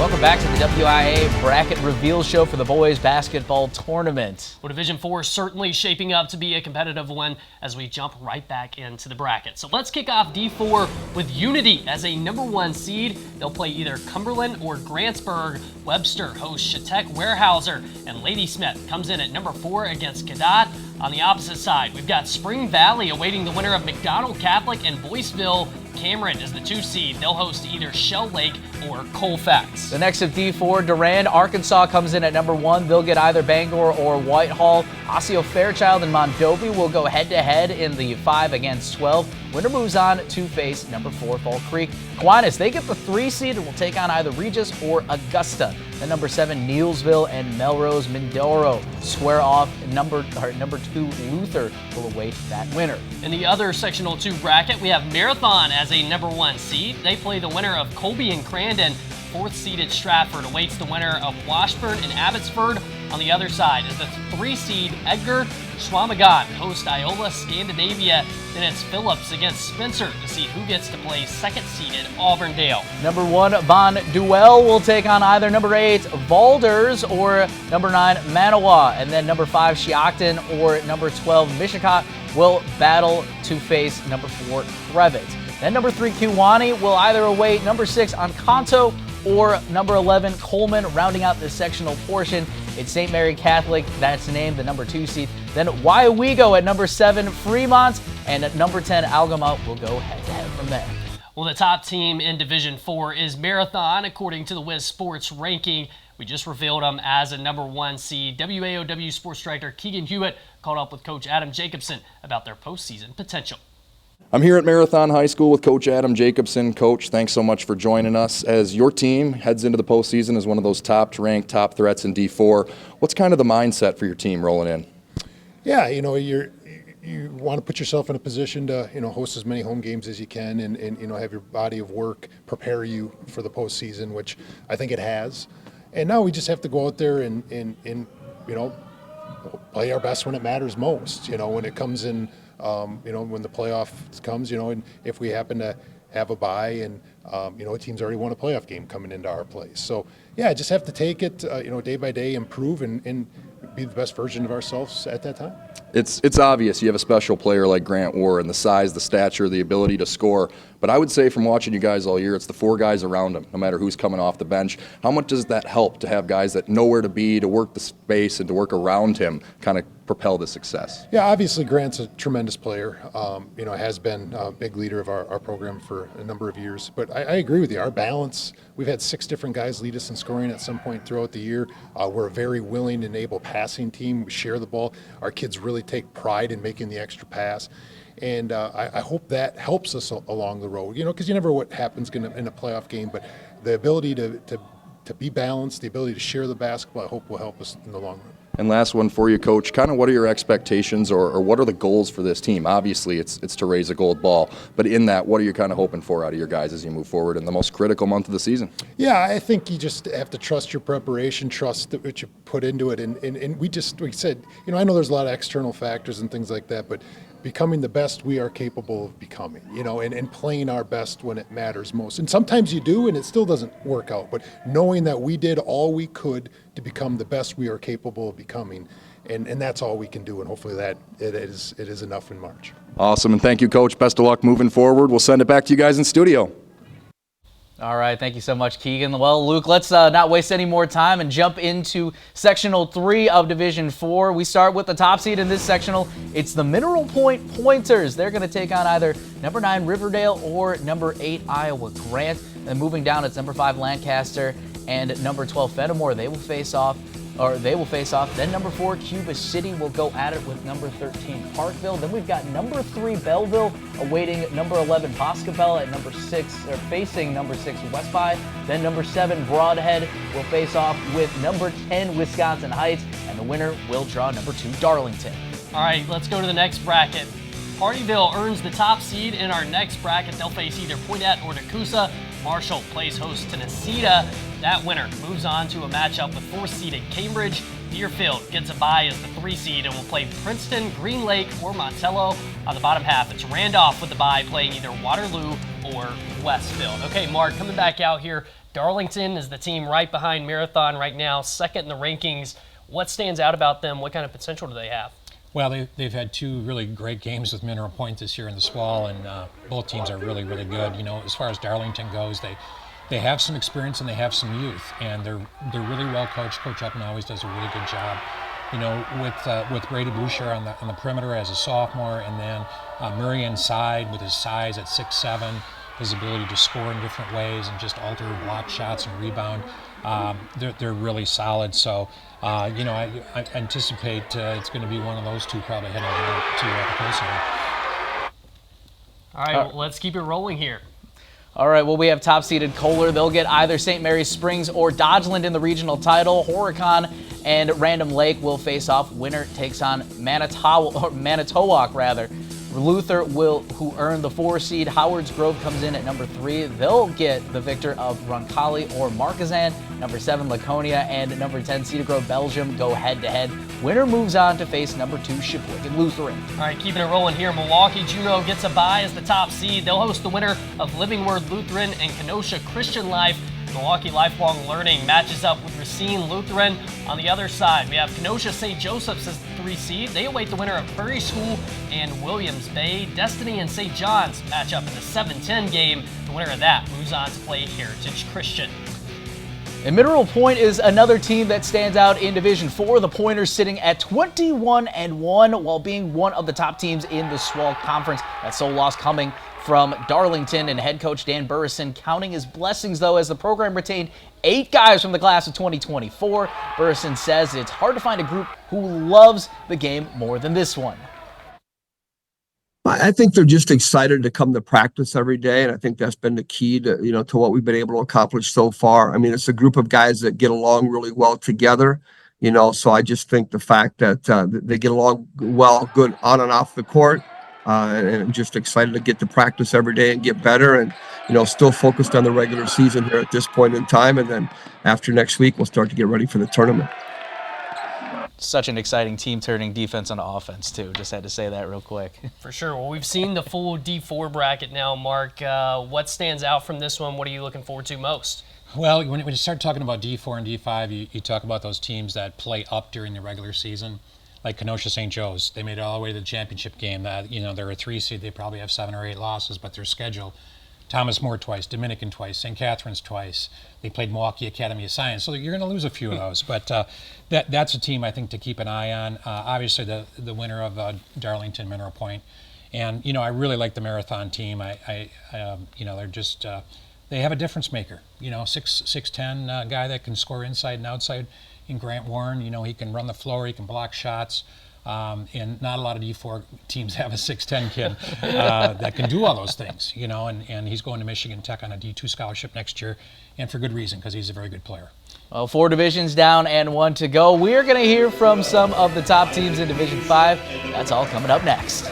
Welcome back to the WIAA Bracket Reveal Show for the boys basketball tournament. Well, Division 4 is certainly shaping up to be a competitive one as we jump right back into the bracket. So let's kick off D4 with Unity as a #1 seed. They'll play either Cumberland or Grantsburg. Webster hosts Chautauqua Weyerhaeuser, and Ladysmith comes in at #4 against Cadott. On the opposite side, we've got Spring Valley awaiting the winner of McDonald Catholic and Boyceville. Cameron is the 2 seed. They'll host either Shell Lake or Colfax. The next of D4, Durand, Arkansas comes in at #1. They'll get either Bangor or Whitehall. Osseo Fairchild and Mondovi will go head-to-head in the 5 against 12. Winner moves on to face #4 Fall Creek. Aquinas, they get the 3 seed and will take on either Regis or Augusta. Then #7 Neilsville and Melrose Mindoro square off. Number 2 Luther will await that winner. In the other sectional 2 bracket, we have Marathon as a #1 seed. They play the winner of Colby and Crandon. 4th seeded Stratford awaits the winner of Washburn and Abbotsford. On the other side is the 3 seed Edgar. Swamigan host Iola Scandinavia. Then it's Phillips against Spencer to see who gets to play 2nd seeded Auburndale. #1 Von Duell will take on either #8 Valders or #9 Manawa. And then #5 Shiocton or #12 Mishicot will battle to face #4 Crevitt. Then #3 Kewanee will either await #6 Encanto or #11 Coleman. Rounding out this sectional portion, it's St. Mary Catholic that's named the #2 seed. Then Wyowego at #7 Fremont, and at #10 Algama will go head-to-head from there. Well, the top team in Division 4 is Marathon, according to the Wiz Sports ranking. We just revealed them as a #1 seed. WAOW Sports Director Keegan Hewitt caught up with Coach Adam Jacobson about their postseason potential. I'm here at Marathon High School with Coach Adam Jacobson. Coach, thanks so much for joining us. As your team heads into the postseason as one of those top-ranked, top threats in D4, what's kind of the mindset for your team rolling in? Yeah, you want to put yourself in a position to, host as many home games as you can and have your body of work prepare you for the postseason, which I think it has. And now we just have to go out there and play our best when it matters most, when it comes in, when the playoff comes, and if we happen to have a bye and, a team's already won a playoff game coming into our place. So, yeah, just have to take it, day by day, improve and be the best version of ourselves at that time. It's obvious you have a special player like Grant Warren, the size, the stature, the ability to score. But I would say from watching you guys all year, it's the 4 guys around him, no matter who's coming off the bench. How much does that help to have guys that know where to be, to work the space, and to work around him, kind of propel the success? Yeah, obviously Grant's a tremendous player. Has been a big leader of our program for a number of years. But I agree with you. Our balance, we've had 6 different guys lead us in scoring at some point throughout the year. We're a very willing and able passing team. We share the ball. Our kids really take pride in making the extra pass. And I hope that helps us along the road, because you never know what happens in a playoff game. But the ability to be balanced, the ability to share the basketball, I hope will help us in the long run. And last one for you, Coach, kind of what are your expectations or what are the goals for this team? Obviously, it's to raise a gold ball. But in that, what are you kind of hoping for out of your guys as you move forward in the most critical month of the season? Yeah, I think you just have to trust your preparation, trust what you put into it. And we said, I know there's a lot of external factors and things like that, but becoming the best we are capable of becoming, and playing our best when it matters most. And sometimes you do, and it still doesn't work out. But knowing that we did all we could to become the best we are capable of becoming, and that's all we can do. And hopefully that it is enough in March. Awesome, and thank you, Coach. Best of luck moving forward. We'll send it back to you guys in studio. All right, thank you so much, Keegan. Well, Luke, let's not waste any more time and jump into Sectional 3 of Division 4. We start with the top seed in this sectional. It's the Mineral Point Pointers. They're going to take on either #9 Riverdale or #8 Iowa Grant. And moving down, it's #5 Lancaster and #12 Fenimore. They will face off. Then #4 Cuba City will go at it with #13 Parkville. Then we've got #3 Belleville awaiting #11 Boscobel at facing #6 Westby. Then #7 Broadhead will face off with #10 Wisconsin Heights, and the winner will draw #2 Darlington. All right, let's go to the next bracket. Partyville earns the top seed in our next bracket. They'll face either Poinette or Nakusa. Marshall plays host to Necedah. That winner moves on to a matchup with 4th-seeded Cambridge. Deerfield gets a bye as the 3 seed and will play Princeton, Green Lake, or Montello. On the bottom half, it's Randolph with the bye playing either Waterloo or Westfield. Okay, Mark, coming back out here, Darlington is the team right behind Marathon right now, second in the rankings. What stands out about them? What kind of potential do they have? Well, they've had 2 really great games with Mineral Point this year in the SWAL, and both teams are really, really good. You know, as far as Darlington goes, they have some experience and they have some youth, and they're really well coached. Coach Upman always does a really good job. You know, with Brady Boucher on the perimeter as a sophomore, and then Murray inside with his size at 6'7", his ability to score in different ways and just alter block shots and rebound. They're really solid. So, you know, I anticipate it's going to be one of those 2 probably heading to the Coast. All right, well, let's keep it rolling here. All right, well, we have top-seeded Kohler. They'll get either St. Mary's Springs or Dodgeland in the regional title. Horicon and Random Lake will face off. Winner takes on Manitowoc, rather. Luther who earned the 4 seed. Howard's Grove comes in at number 3. They'll get the victor of Roncalli or Marquezan. Number 7, Laconia, and number 10, Cedar Grove, Belgium go head-to-head. Winner moves on to face number 2, Shipwick Lutheran. All right, keeping it rolling here. Milwaukee Juneau gets a bye as the top seed. They'll host the winner of Living Word Lutheran and Kenosha Christian Life. Milwaukee Lifelong Learning matches up with Racine Lutheran. On the other side, we have Kenosha St. Joseph's as the 3 seed. They await the winner of Prairie School and Williams Bay. Destiny and St. John's match up in the 7-10 game. The winner of that moves on to play Heritage Christian. And Mineral Point is another team that stands out in Division 4. The Pointers sitting at 21-1 while being one of the top teams in the SWAL Conference. That sole loss coming from Darlington, and head coach Dan Burrison counting his blessings, though, as the program retained 8 guys from the class of 2024. Burrison says it's hard to find a group who loves the game more than this one. I think they're just excited to come to practice every day, and I think that's been the key to to what we've been able to accomplish so far. I mean, it's a group of guys that get along really well together. So I just think the fact that they get along well, good on and off the court, and I'm just excited to get to practice every day and get better, and still focused on the regular season here at this point in time, and then after next week we'll start to get ready for the tournament. Such an exciting team turning defense into offense, too. Just had to say that real quick. For sure. Well, we've seen the full D4 bracket now, Mark. What stands out from this one? What are you looking forward to most? Well, when you start talking about D4 and D5, you talk about those teams that play up during the regular season, like Kenosha St. Joe's. They made it all the way to the championship game. They're a 3 seed. They probably have 7 or 8 losses, but their schedule, Thomas More twice, Dominican twice, St. Catherine's twice. They played Milwaukee Academy of Science. So you're going to lose a few of those. But that's a team I think to keep an eye on. Obviously, the winner of Darlington Mineral Point. And, I really like the Marathon team. They're just they have a difference maker. 6'10" guy that can score inside and outside in Grant Warren. He can run the floor. He can block shots. And not a lot of D4 teams have a 6'10" kid that can do all those things, and he's going to Michigan Tech on a D2 scholarship next year, and for good reason, because he's a very good player. Well, 4 divisions down and 1 to go. We're going to hear from some of the top teams in Division 5. That's all coming up next.